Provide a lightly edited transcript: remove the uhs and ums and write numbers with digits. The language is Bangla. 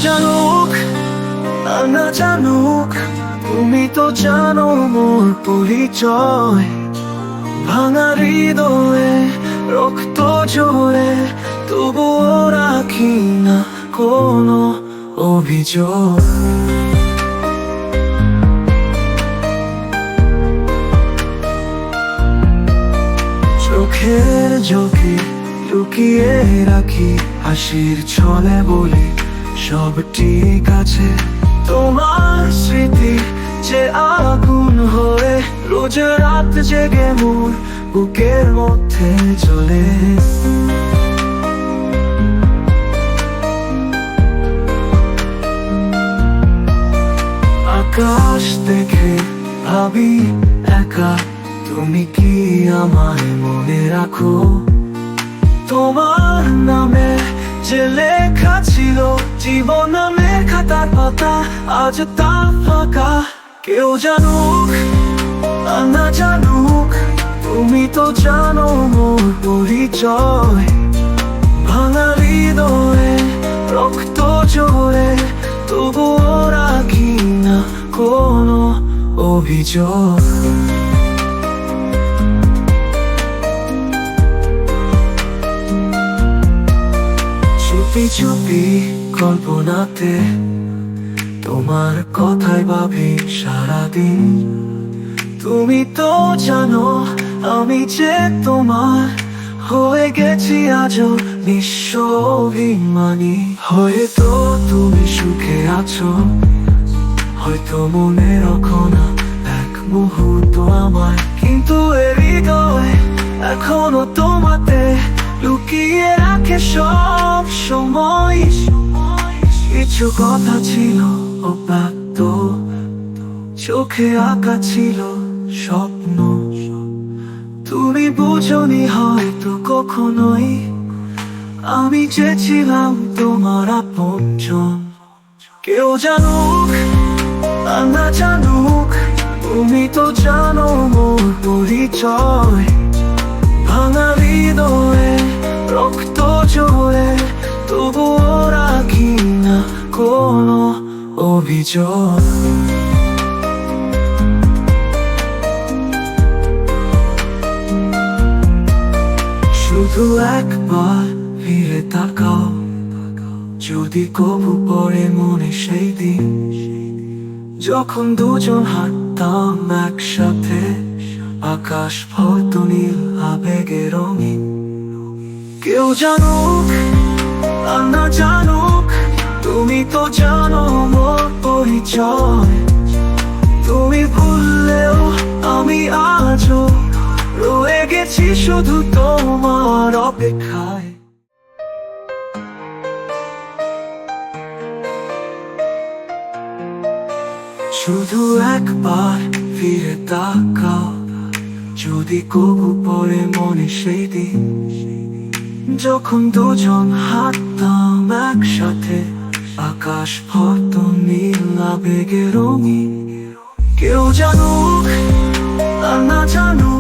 জানুক আর না জানুক, তুমি তো জানো মোর পরিচয়। ভাঙা হৃদয়ে রক্ত জোরে, তবুও রাখি না কোনো অভিযোগ। চোখের জোকে লুকিয়ে রাখি, হাসির ছলে বলি সব ঠিক আছে। তোমার স্মৃতি যে আগুন হয়ে রোজ রাত জেগে মোর বুকের মধ্যে জ্বলে। আকাশ দেখে ভাবি একা, তুমি কি আমায় মনে রাখো? তোমার নামে যে লেখা ছিল জীবন নামের খাতার পাতা, আজ তা ফাঁকা। কেউ জানুক আর না জানুক, তুমি তো জানো মোর পরিচয়। ভাঙা হৃদয়ে রক্ত জোরে, তবুও রাখি না কোনো অভিযোগ। চুপি চুপি কল্পনাতে তোমার কথাই ভাবি সারাদিন। তুমি তো জানো আমি যে তোমার হয়ে গেছি আজও নিঃস্ব অভিমানী। হয়তো তুমি সুখে আছো, হয়তো মনে রাখো না এক মুহূর্ত আমায়, কিন্তু এর হৃদয় এখনো তোমাতে লুকিয়ে রাখে সব সময়। কিছু কথা ছিল অব্যক্ত, চোখে আঁকা ছিল স্বপ্ন, তুমি বুঝনি হয়তো কখনোই আমি চেয়েছিলাম তোমার আপনজন। কেউ জানুক আর না জানুক, তুমি তো জানো মোর পরিচয়। ভাঙা হৃদয়ে রক্ত জোরে, তবুও রাখি না কোনো অভিযোগ। শুধু একবার ফিরে তাকাও, যদি কবু পড়ে মনে সেই দিন, যখন দুজন হাঁটতাম একসাথে, আকাশ ভরতো নীল আবেগে রঙিন। কেউ জানুক আর না জানুক, তুমি তো জানো মোর পরিচয়। তুমি ভুললেও আমি আজও রয়ে গেছি শুধু তোমার অপেক্ষায়। শুধু একবার ফিরে তাকাও, যদি কবু পড়ে মনে সেই দিন, যখন দুজন হাঁটতাম একসাথে, আকাশ ভরতো নীল আবেগে রঙিন। কেউ জানুক আর না জানুক,